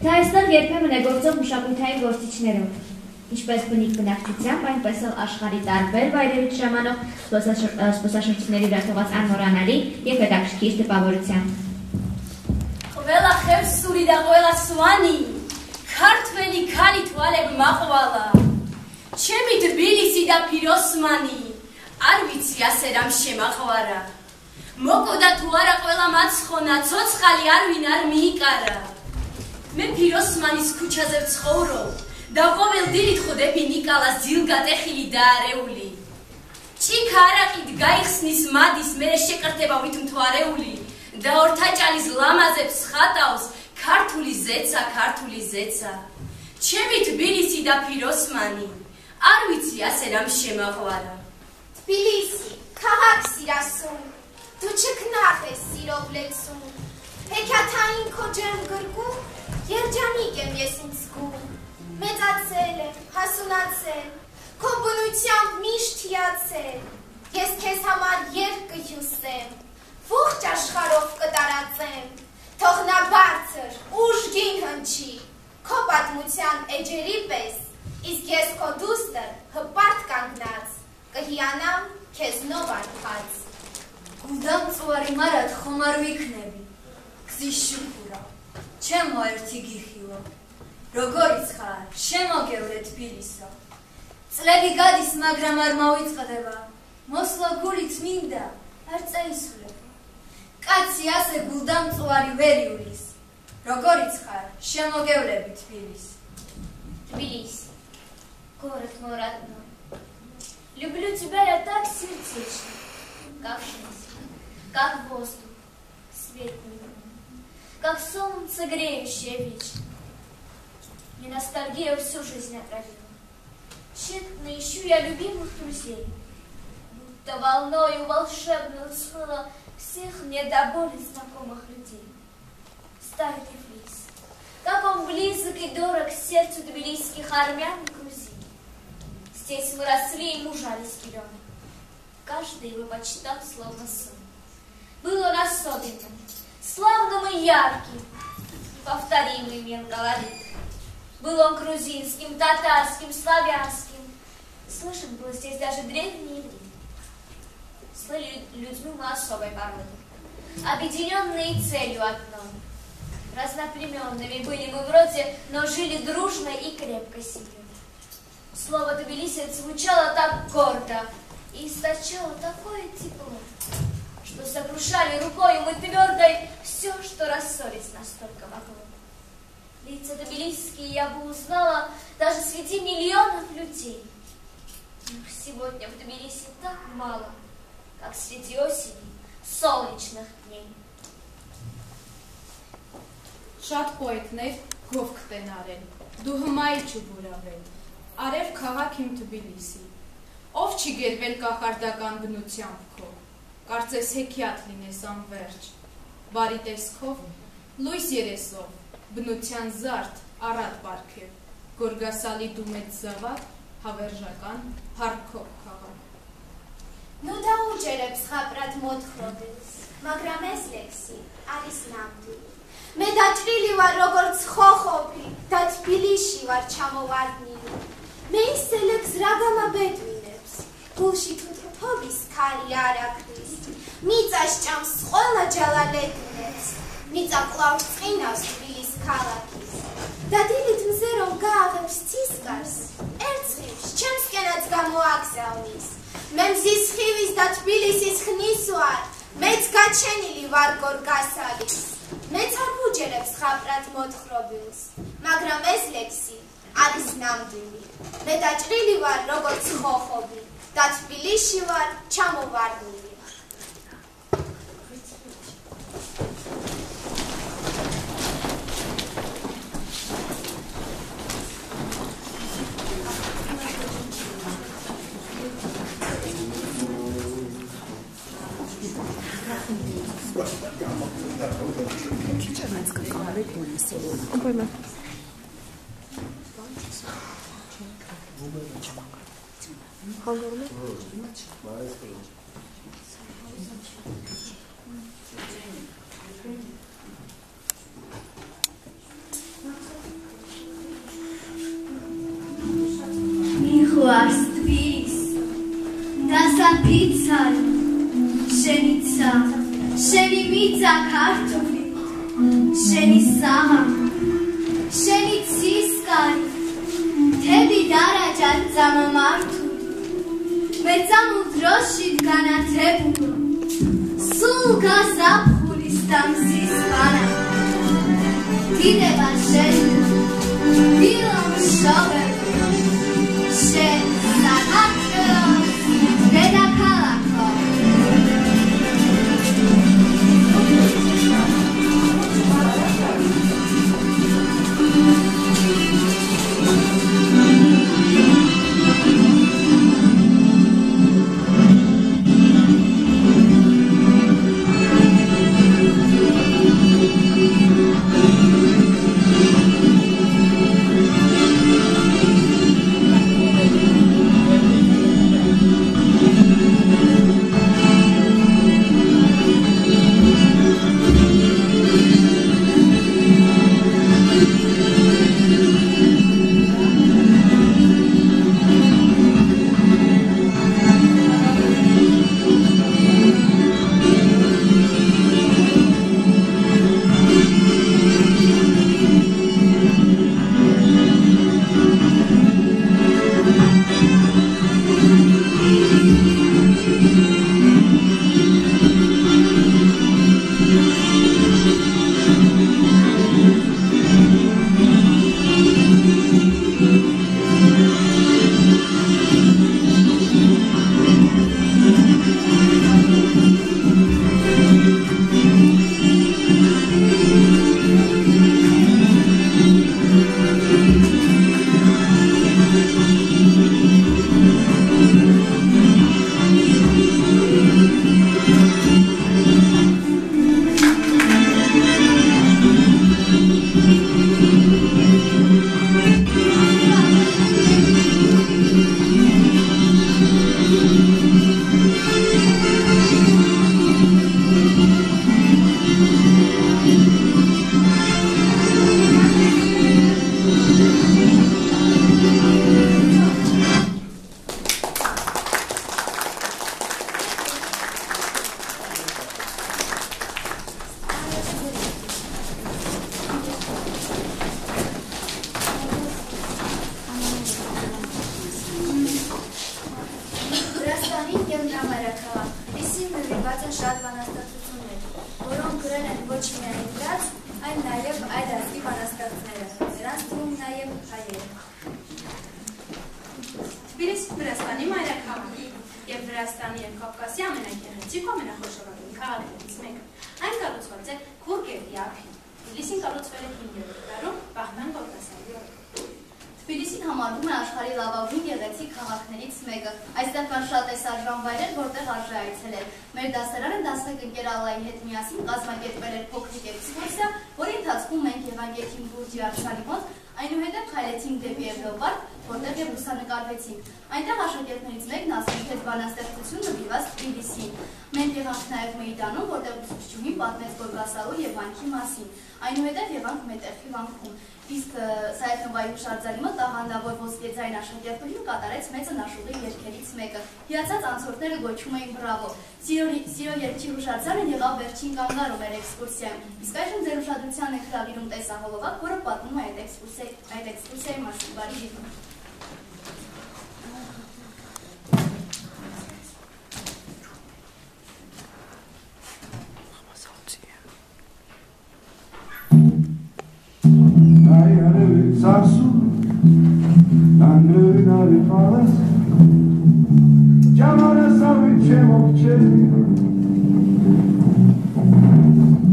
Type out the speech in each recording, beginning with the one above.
Դայստեղ երբեմն է գործող մշակույթային գործիչներով, ինչպես բնիկ բնակչությամբ, այնպես էլ աշխարհի տարբեր վայրերից ժամանող զբոսաշրջիկների վրա թողած անմոռանալի և հետաքրքիր տպավորությամբ։ Ყველა ხევს სული და ყველა სვანი, ქართველი ქალი თვალებ მაყვალა. ჩემი თბილისი და ფიროსმანი, არ ვიცი ასე რამ შემაყვარა. მოკოდა თუ არა ყველა მაცხონა, ცოცხალი არვინ არ მიიკარა. მე ფიროსმანის ქუჩაზე ვცხოვრობ და ყოველ დილით ხვდები ნიკალას ძილგატეხილი და არეული. ჭიქა არაყით გაიხსნის მადის, მერე შეკრდება ვითმთვარეული და ორთაჭალის ლამაზებს ხატავს ქართული ზეცა, ქართული ზეცა. ჩემი თბილისი და ფიროსმანი, არ ვიცი ასე რამ შემაყვარა. თბილისი, քաղաքի რასուն, თუ չքնախես սիրովլեցուն, հեքիաթային քո ջերմ գրկում, երջանիկ եմ ես ինձ զգում, մեծացել եմ, հասունացել, քո բնությամբ միշտ հիացել, ես քեզ համար երկ կհյուսեմ, ողջ աշխարհով կտարածեմ, թող նա բարձր, ուժգին հնչի, քո պատմության էջերի պես, իսկ ես քո դուստր հպարտ կանգնած, կհիանամ քեզնով արփած. Գունդամ ծուարի մարդ խոմար վիքնեվի, կզի շուկուրա, չեմ հոերթի գիխիվո, Ռոգորից խար, շեմո գևր է թբիլիսո, ծլևի գադիս մագրամ արմավից կդևա, մոսլո գուրից մինդա, արծայիս հուրևա, կացի ասե գունդամ ծուարի վերի ուլիս, Ռոգորից խար, շեմո գևր է թբիլիս. Тбилиси, город мой родной, люблю тебя я так сердечно, как жизнь, как воздух, свет мирный, как солнце греющее вечно. Мне ностальгия всю жизнь отравила. Тщетно ищу я любимых друзей, будто волною волшебную смыла всех мне до боли знакомых людей. Старый Тбилис, как он близок и дорог сердцу тбилисских армян и грузин. Здесь мы росли и мужались героем. Каждый его почитал словно сын. Был он особенным, славным и ярким, неповторимый мир колорит. Был он грузинским, татарским, славянским. Слышен был здесь даже древний иврит. С людьми мы особой породы, объединенные целью одной. Разноплеменными были мы вроде, но жили дружно и крепко семьей. Слово Тбилиси звучало так гордо и источало такое тепло, что сокрушали рукой мы твердой все, что рассорить настолько могло. Лица тбилисские я бы узнала даже среди миллионов людей. Но сегодня в Тбилиси так мало, как среди осени солнечных дней. Շատ պոետներ գովքտեն արեն, դու հմայ չբուրավեն, արև քաղաք իմ Թբիլիսի, ով չի գերվել կախարդական բնությամբ քո, կարծես հեքիաթ լինես անվերջ, բարի տեսքով, լույս երեսով, բնության զարդ, առատ պարգև, գորգասալի դու մեծ զավակ, հավերժական, հարկով քաղաք։ Ну да ուջերებს խապրատ մոտ խրոբից, მაგრამ ես լեքսի, արիս նամդի, მე დაჭრილი ვარ როგორც ხოხობი და თბილისში ვარ ჩამოვარდნილი მე ისელებს რა გამაბედვინებს გულში თუთფობის ქარი არ აქვს მიწას ჭამს ყველა ჯალალეთნებს მიწა კლავს წინავს თბილის ქალაქის და დილით მზე რომ გააღებს ცისკარს ერთხილს ჩემსკენაც გამოაგზავნის მე მზის ხივის და თბილისის ხნის ვარ მეც გაჩენილი ვარ გორგასალის მეც არ ვუჯერებს ხაპრად მოთხრობილს, მაგრამ ეს ლექსი არის ნამდვილი. მე დაჭრილი ვარ როგორც ხოხობი და თბილისში ვარ ჩამოვარდნილი. მიხვარს თბილის დასაფიცარი შენი ცა შენი მიწა ქართული შენი საღამო შენი ცისკარი თედი დარაჯად წამომართული მე წამულ დროში განათებულო სულ გაზაფხულის და მზის ბანა დიდება შენი დილო მშობელი შენ საქართველოს დედაქალაქო Արձեն շատ բանաստեղծություններ, որոնք գրել են ոչ միայն դրած, այլ նաև այլ ազգի բանաստեղծները, նրանց թվում նաև հայերը։ Թբիլիսին Վրաստանի մայրաքաղաքի և Վրաստանի և Կովկասի ամենագեղեցիկ ու ամենախոշորագույն քաղաքներից մեկը։ Այն կառուցված է Քուր գետի ափին։ Թբիլիսին կառուցվել է 5-րդ դարում Բահման Գորգասալի օրոք։ Թբիլիսին համարվում է աշխարհի լավագույն գեղեցիկ քաղաքներից մեկը։ Այստեղ կան շատ տեսարժան վայրեր, որտեղ արժե այցելել։ Մեր դասարանը 11 ընկեր Ալլայի հետ միասին կազմակերպել էր փոքրիկ էքսկուրսիա, որի ընթացքում մենք եղանք Բուրջի արձանի մոտ, այնուհետև քայլեցինք դեպի Եվրոպարկ, որտեղ և լուսանկարվեցինք։ Այնտեղ աշակերտներից մեկն ասում բանաստեղծություն նվիրված Թբիլիսիին։ Մենք եղանք նաև Մեյդանում, որտեղ ուսուցչուհին պատմեց Գորգասալու և վանքի մասին։ Այնուհետև եղանք Մետեխի վանքում։ Իսկ Սայաթնովայի հուշարձանի մոտ աղանդավոր ոսկեձայն աշակերտուհին կատարեց մեծնաշուղի երգերից մեկը։ Հիացած անցորդները գոչում էին բրավո։ Սիրո երգչի հուշարձանը եղավ վերջին կանգառը մեր էքսկուրսիայում։ Իսկ այժմ ձեր ուշադրությանն ենք հրավիրում տեսահոլովակ, որը պատմում է այդ էքսկուրսիայի մասին։ Բարի դիտում։ Sarsu, Anglinari Falas, Jamara Savice Mokcheli,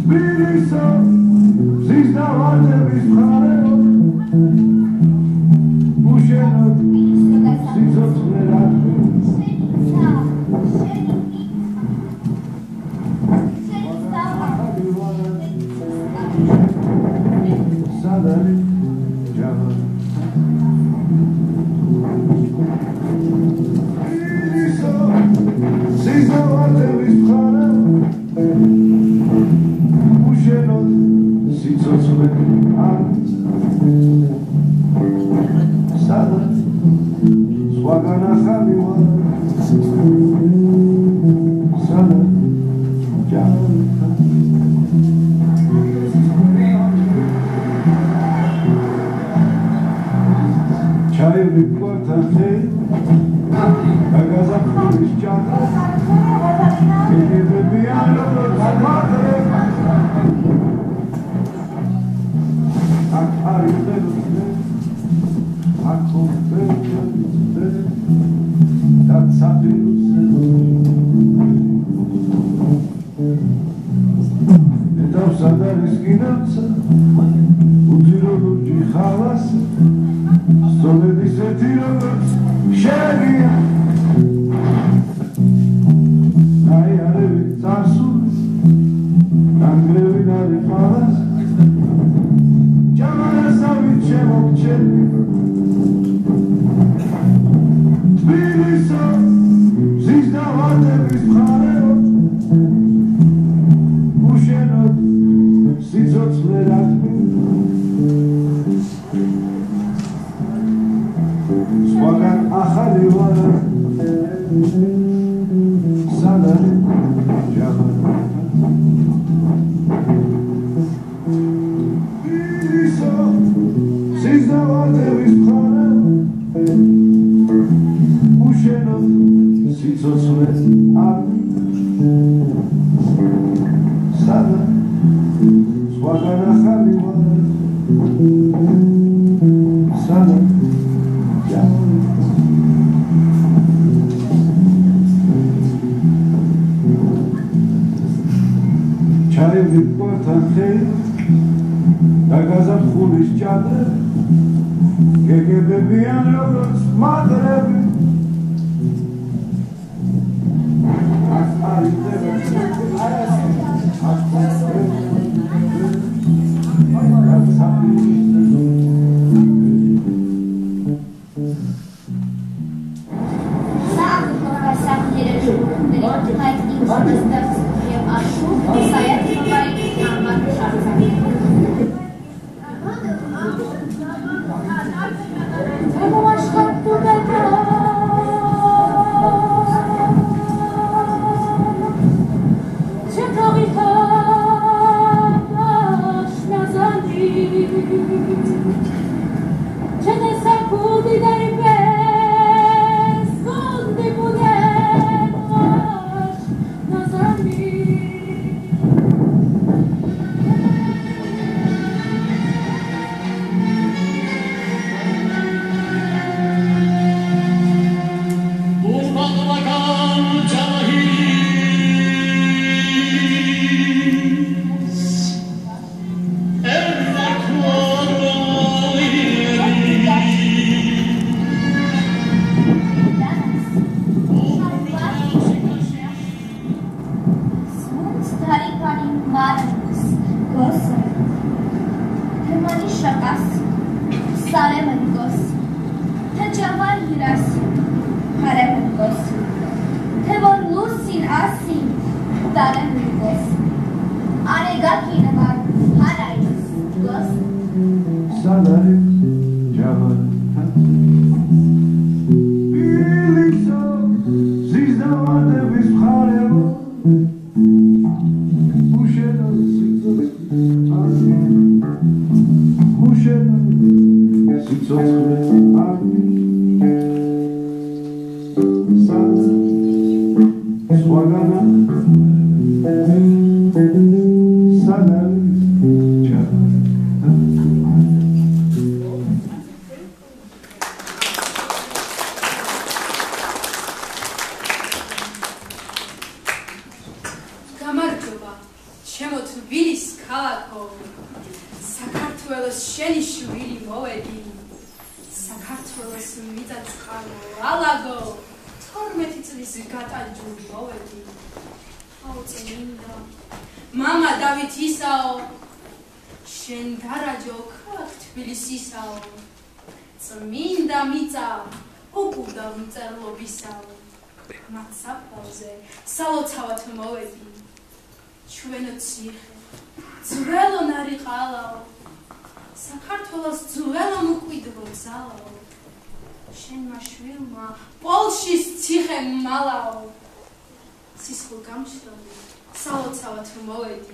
Tbilisa, Zizda Vade Vizmareo, Usheno, Zizot Merat, Sadari. Rasi, Haremukos. Tevor Lusin Asin, Daremukos. Aregakin var, Harais, Gos. Sadari, Javan. Biliso, zizdavate vishareo. Usheno, sitzot, ani. Usheno, sitzot, ani. Swagana, Sadari, Javan. გამარჯობა, ჩემო თბილის ქალაქო, საქართველოს შენი შვილი მოვედი, საქართველოს მიწაწყალო, ალაგო, 12 წლის გატანჯული მოვედი. აუწე მინდა, მამა დავით ისაო, შენ დარაჯო ქალაქ თბილისისაო, წმინდა მიწა, უკუდა მწერლობისაო. მათ საფლავზე სალოცავად მოვედი, ჩვენო ციხე, ძველო ნარიყალაო, საქართველოს ძველო მკვიდრო ძალაო, შენმა შვილმა პოლშის ციხე მალაო, სისხლ გამშრალი სალოცავად მოვედი.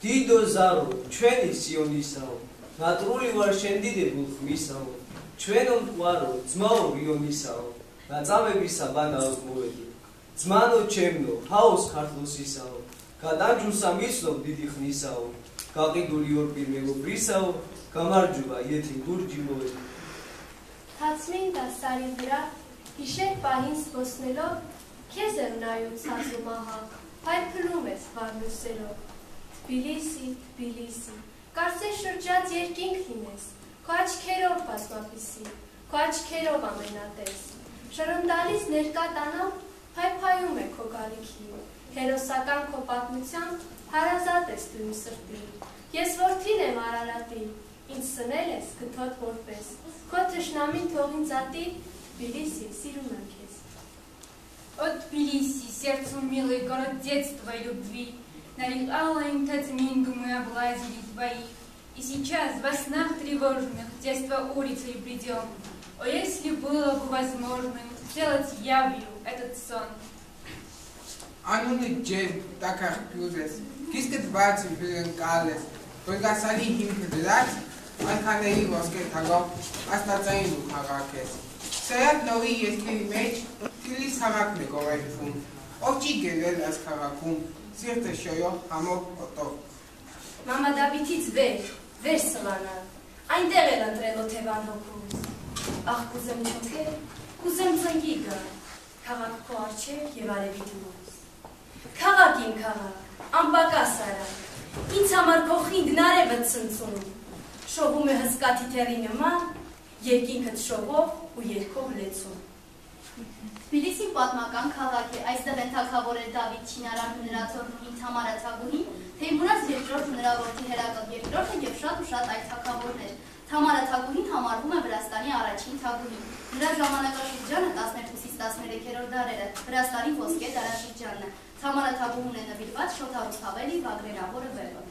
დიდო ზარო, ჩვენი სიონისაო, ნატრული ვარ შენ დიდებულ ხმისაო, ჩვენო მყვარო, ძმაო რიონისაო, ნაწამებისა ბანაოს მოვედი. ძმანო ჩემნო, ჰაოს ქართლოსისაო, გადამჯულსა მისვლობ დიდი ხნისაო, გაყიდული ორ პირმეგობრისაო, გამარჯობა იეთი ლურჯი მოვედი. Თაცმინდა სარიბრა, იშეთ ბაინს ბოსნელო, ქეზერნაიუ ცაზუმაჰა, ფაიფლუმეს ვარნუსელო. თბილისი, თბილისი, კარსე შրջაც երկինքինես, քո աչքերով բազմապիսի, քո աչքերով ամենատես։ Շրնդալիս ներկա տանավ, փայփայում է քո գալիքին, հերոսական քո պատմությամբ հարազատ ես դու իմ սրտին։ Ես որդին եմ Արարատի, ինձ սնել ես գթոտ որպես, քո թշնամին թող ինձ ատի, Тбилиси, сирում եմ քեզ։ О, Тбилиси, сердцу милый город детства и любви, нарекала им Татминду мы облазили твои. И сейчас во снах тревожных детства улицей придем. О, если было бы возможным сделать явью этот сон. Ануны джей таках пюзес, кискет баци филен калес, только сали хим кедат, анханеи воскет таго, астацаину хагакес. Сеят нови если меч, тили сагак неговайфун. Овчи гевел ас хагакун, сирте шойо хамок ото. Мама Давидից ვერ სლანა. այնտեղ էլ ընտրելով թևան հոգուս։ Ախ կուզեմ չոքել, կուզեմ ծնկի գալ, քաղաք քո առջև եւ արևի դուրս։ Քաղաք իմ քաղաք, անպակաս արա, ինձ համար քո խինդն արևը ցնցում, շողում է հսկա թիթեռի նման, երկինքդ շողով ու երգով լեցում։ Թբիլիսին պատմական քաղաք է, այստեղ են թագավորել Դավիթ Չինարարն ու նրա թորնուհին Թամարա Թագուհին, Թեյմուրազ երկրորդն ու նրա որդի Հերակլ երկրորդը և շատ այլ թագավորներ։ Թամարա Թագուհին համարվում է Վրաստանի առաջին թագուհին։ Նրա ժամանակաշրջանը 12-ից 13-րդ դարերը, Վրաստանի ոսկե դարաշրջանն է։ Թամարա Թագուհուն է նվիրված Շոթարուց Հավելի Վագրերավորը վեպը։